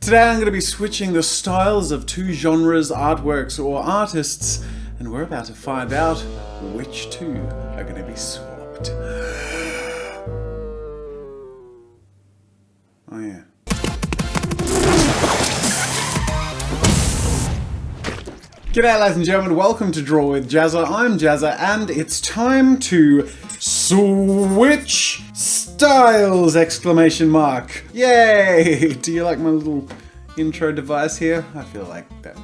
Today I'm going to be switching the styles of two genres, artworks or artists, and we're about to find out which two are going to be swapped. Oh yeah. G'day ladies and gentlemen, welcome to Draw with Jazza. I'm Jazza and it's time to switch styles! Exclamation mark. Yay! Do you like my little intro device here? I feel like that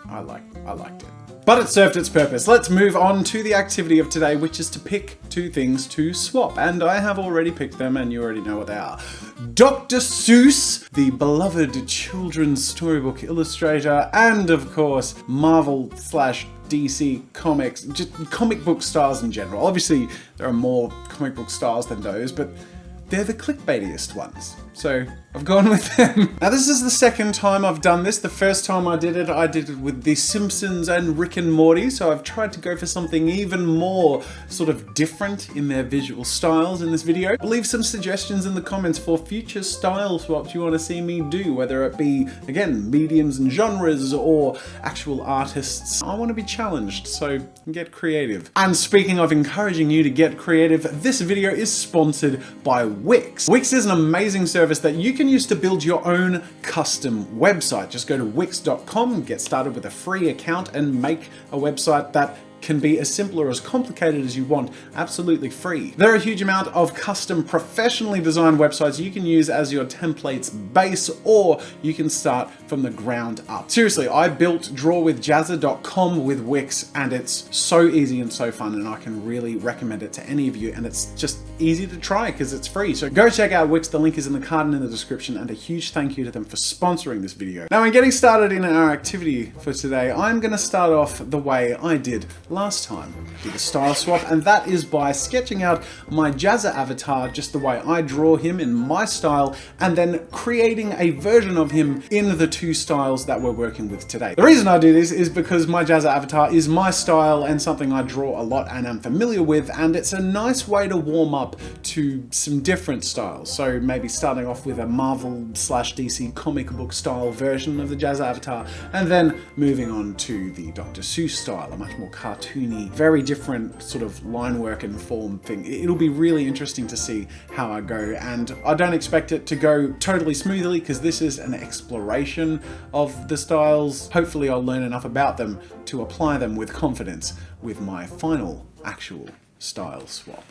I liked it. But it served its purpose. Let's move on to the activity of today, which is to pick two things to swap. And I have already picked them and you already know what they are. Dr. Seuss, the beloved children's storybook illustrator, and of course, Marvel/DC comics, just comic book stars in general. Obviously, there are more comic book stars than those, but they're the clickbaitiest ones. So I've gone with them. Now this is the second time I've done this. The first time I did it with The Simpsons and Rick and Morty. So I've tried to go for something even more sort of different in their visual styles in this video. Leave some suggestions in the comments for future style swaps you want to see me do, whether it be, again, mediums and genres or actual artists. I want to be challenged, so get creative. And speaking of encouraging you to get creative, this video is sponsored by Wix. Wix is an amazing service that you can use to build your own custom website. Just go to wix.com, get started with a free account and make a website that can be as simple or as complicated as you want, absolutely free. There are a huge amount of custom professionally designed websites you can use as your template's base, or you can start from the ground up. Seriously, I built drawwithjazza.com with Wix and it's so easy and so fun, and I can really recommend it to any of you, and it's just easy to try because it's free. So go check out Wix, the link is in the card and in the description, and a huge thank you to them for sponsoring this video. Now, in getting started in our activity for today, I'm gonna start off the way I did last time, with a style swap, and that is by sketching out my Jazza avatar just the way I draw him in my style, and then creating a version of him in the two styles that we're working with today. The reason I do this is because my Jazza avatar is my style and something I draw a lot and am familiar with, and it's a nice way to warm up to some different styles. So maybe starting off with a Marvel/DC comic book style version of the Jazza avatar, and then moving on to the Dr. Seuss style, a much more cartoony, very different sort of line work and form thing. It'll be really interesting to see how I go, and I don't expect it to go totally smoothly because this is an exploration of the styles. Hopefully I'll learn enough about them to apply them with confidence with my final actual style swap.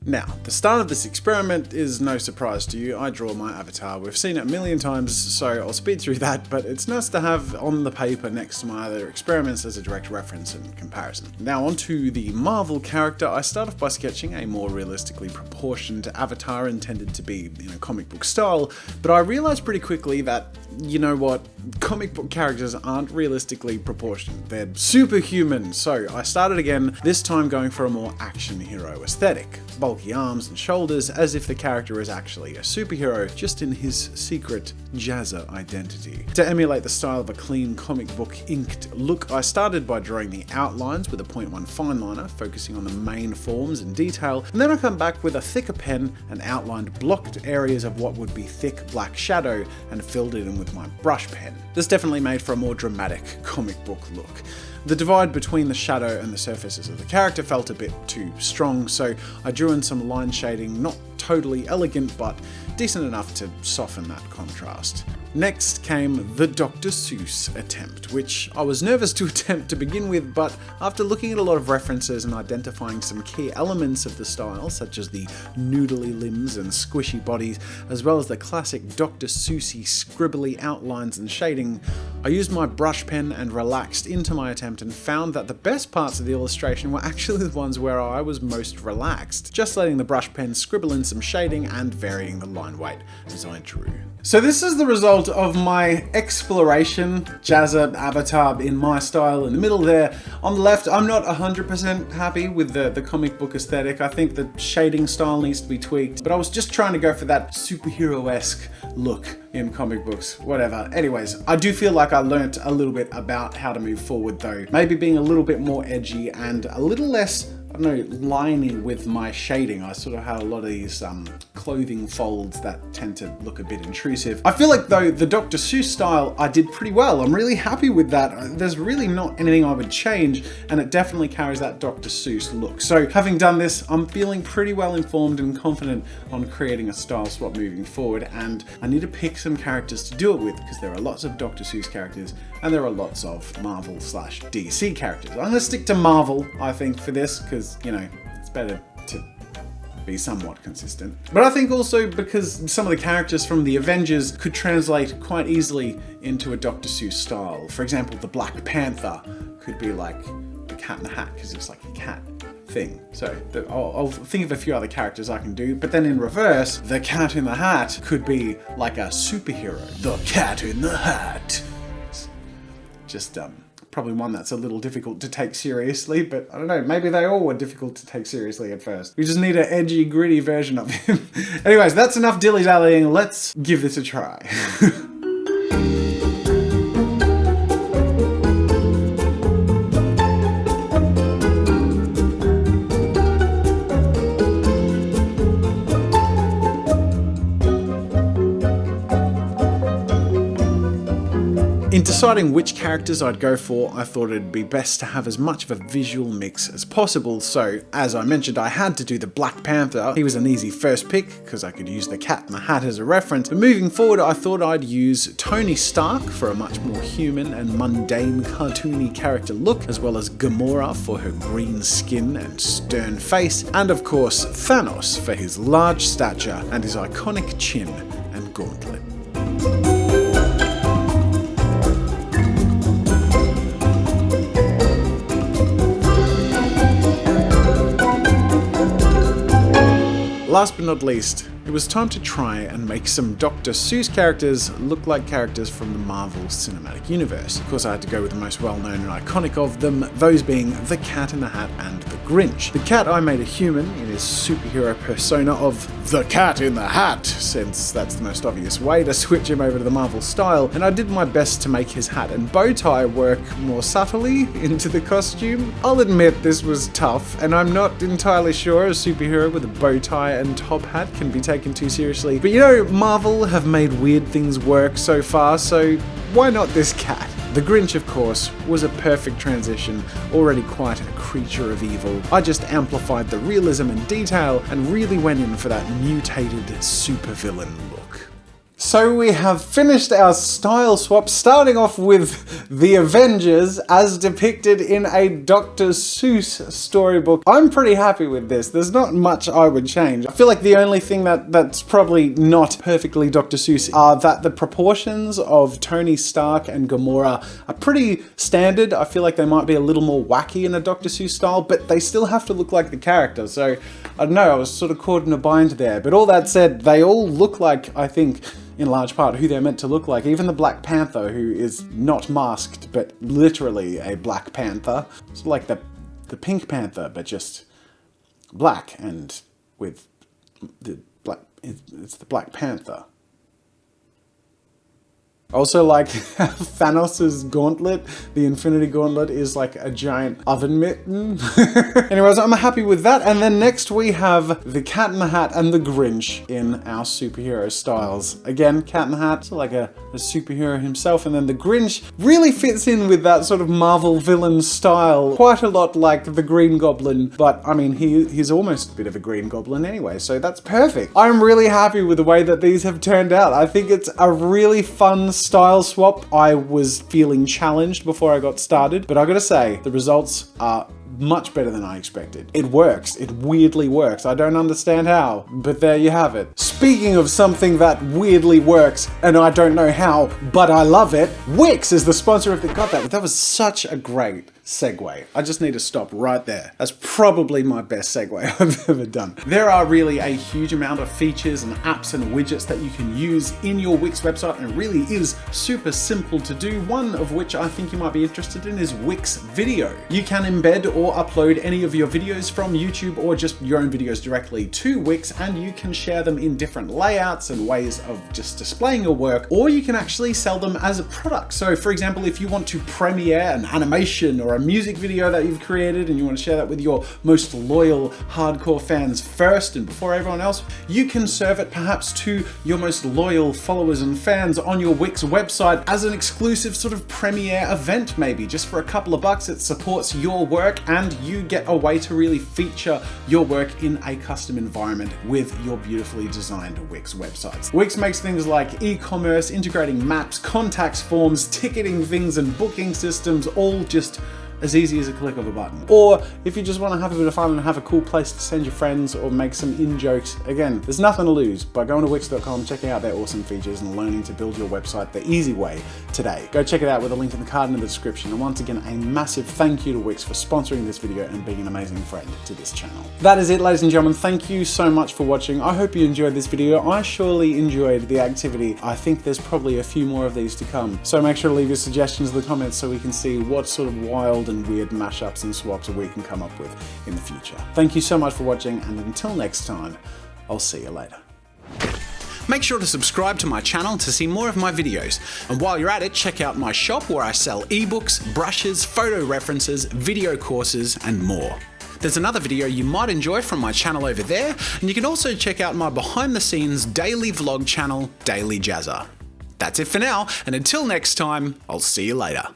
Now, the start of this experiment is no surprise to you. I draw my avatar. We've seen it a million times, so I'll speed through that, but it's nice to have on the paper next to my other experiments as a direct reference and comparison. Now onto the Marvel character. I start off by sketching a more realistically proportioned avatar intended to be in a comic book style, but I realized pretty quickly that, you know what, comic book characters aren't realistically proportioned. They're superhuman, so I started again, this time going for a more action hero aesthetic. Bulky arms and shoulders, as if the character is actually a superhero, just in his secret Jazza identity. To emulate the style of a clean comic book inked look, I started by drawing the outlines with a 0.1 fine liner, focusing on the main forms and detail, and then I come back with a thicker pen and outlined blocked areas of what would be thick black shadow and filled it in with my brush pen. This definitely made for a more dramatic comic book look. The divide between the shadow and the surfaces of the character felt a bit too strong, so I drew in some line shading, not totally elegant, but decent enough to soften that contrast. Next came the Dr. Seuss attempt, which I was nervous to attempt to begin with, but after looking at a lot of references and identifying some key elements of the style, such as the noodly limbs and squishy bodies, as well as the classic Dr. Seussy scribbly outlines and shading, I used my brush pen and relaxed into my attempt and found that the best parts of the illustration were actually the ones where I was most relaxed, just letting the brush pen scribble in some shading and varying the line weight as I drew. So this is the result of my exploration Jazza avatar in my style in the middle there. On the left, I'm not 100% happy with the comic book aesthetic. I think the shading style needs to be tweaked, but I was just trying to go for that superhero-esque look in comic books, whatever. Anyways, I do feel like I learnt a little bit about how to move forward though. Maybe being a little bit more edgy and a little less I don't know, liney with my shading. I sort of have a lot of these clothing folds that tend to look a bit intrusive. I feel like though the Dr. Seuss style I did pretty well. I'm really happy with that. There's really not anything I would change, and it definitely carries that Dr. Seuss look. So having done this, I'm feeling pretty well informed and confident on creating a style swap moving forward, and I need to pick some characters to do it with because there are lots of Dr. Seuss characters and there are lots of Marvel/DC characters. I'm gonna stick to Marvel, I think, for this because, you know, it's better to be somewhat consistent. But I think also because some of the characters from the Avengers could translate quite easily into a Dr. Seuss style. For example, the Black Panther could be like the Cat in the Hat because it's like a cat thing. So I'll think of a few other characters I can do, but then in reverse, the Cat in the Hat could be like a superhero. The Cat in the Hat. It's just probably one that's a little difficult to take seriously, but I don't know, maybe they all were difficult to take seriously at first. We just need an edgy, gritty version of him. Anyways, that's enough dilly-dallying. Let's give this a try. In deciding which characters I'd go for, I thought it'd be best to have as much of a visual mix as possible, so as I mentioned, I had to do the Black Panther. He was an easy first pick because I could use the Cat in the Hat as a reference, but moving forward I thought I'd use Tony Stark for a much more human and mundane cartoony character look, as well as Gamora for her green skin and stern face, and of course Thanos for his large stature and his iconic chin and gauntlet. Last but not least, it was time to try and make some Dr. Seuss characters look like characters from the Marvel Cinematic Universe. Of course, I had to go with the most well-known and iconic of them, those being the Cat in the Hat and the Grinch. The Cat I made a human in his superhero persona of the Cat in the Hat, since that's the most obvious way to switch him over to the Marvel style, and I did my best to make his hat and bow tie work more subtly into the costume. I'll admit this was tough, and I'm not entirely sure a superhero with a bow tie and top hat can be taken too seriously, but you know, Marvel have made weird things work so far, so why not this cat? The Grinch, of course, was a perfect transition, already quite a creature of evil. I just amplified the realism and detail and really went in for that mutated supervillain look. So we have finished our style swap, starting off with the Avengers as depicted in a Dr. Seuss storybook. I'm pretty happy with this. There's not much I would change. I feel like the only thing that's probably not perfectly Dr. Seuss are that the proportions of Tony Stark and Gamora are pretty standard. I feel like they might be a little more wacky in a Dr. Seuss style, but they still have to look like the character. So I don't know, I was sort of caught in a bind there. But all that said, they all look like, I think, in large part, who they're meant to look like. Even the Black Panther, who is not masked, but literally a Black Panther. It's like the Pink Panther, but just black and with the black, it's the Black Panther. Also, like Thanos' gauntlet, the Infinity Gauntlet, is like a giant oven mitten. Anyways, I'm happy with that. And then next we have the Cat in the Hat and the Grinch in our superhero styles. Again, Cat in the Hat, so like a superhero himself. And then the Grinch really fits in with that sort of Marvel villain style. Quite a lot like the Green Goblin, but I mean, he's almost a bit of a Green Goblin anyway, so that's perfect. I'm really happy with the way that these have turned out. I think it's a really fun style swap. I was feeling challenged before I got started, but I gotta say, the results are much better than I expected. It works. It weirdly works. I don't understand how, but there you have it. Speaking of something that weirdly works, and I don't know how, but I love it, Wix is the sponsor of the Got That. That was such a great segue. I just need to stop right there. That's probably my best segue I've ever done. There are really a huge amount of features and apps and widgets that you can use in your Wix website, and it really is super simple to do. One of which I think you might be interested in is Wix Video. You can embed or upload any of your videos from YouTube or just your own videos directly to Wix, and you can share them in different layouts and ways of just displaying your work, or you can actually sell them as a product. So for example, if you want to premiere an animation or or a music video that you've created and you want to share that with your most loyal hardcore fans first and before everyone else, you can serve it perhaps to your most loyal followers and fans on your Wix website as an exclusive sort of premiere event, maybe just for a couple of bucks. It supports your work and you get a way to really feature your work in a custom environment with your beautifully designed Wix websites. Wix makes things like e-commerce, integrating maps, contacts forms, ticketing things and booking systems all just as easy as a click of a button. Or if you just want to have a bit of fun and have a cool place to send your friends or make some in-jokes, again, there's nothing to lose by going to wix.com, checking out their awesome features and learning to build your website the easy way today. Go check it out with a link in the card and in the description. And once again, a massive thank you to Wix for sponsoring this video and being an amazing friend to this channel. That is it, ladies and gentlemen. Thank you so much for watching. I hope you enjoyed this video. I surely enjoyed the activity. I think there's probably a few more of these to come. So make sure to leave your suggestions in the comments so we can see what sort of wild and weird mashups and swaps we can come up with in the future. Thank you so much for watching, and until next time, I'll see you later. Make sure to subscribe to my channel to see more of my videos. And while you're at it, check out my shop where I sell ebooks, brushes, photo references, video courses, and more. There's another video you might enjoy from my channel over there, and you can also check out my behind the scenes daily vlog channel, Daily JAZZA'. That's it for now, and until next time, I'll see you later.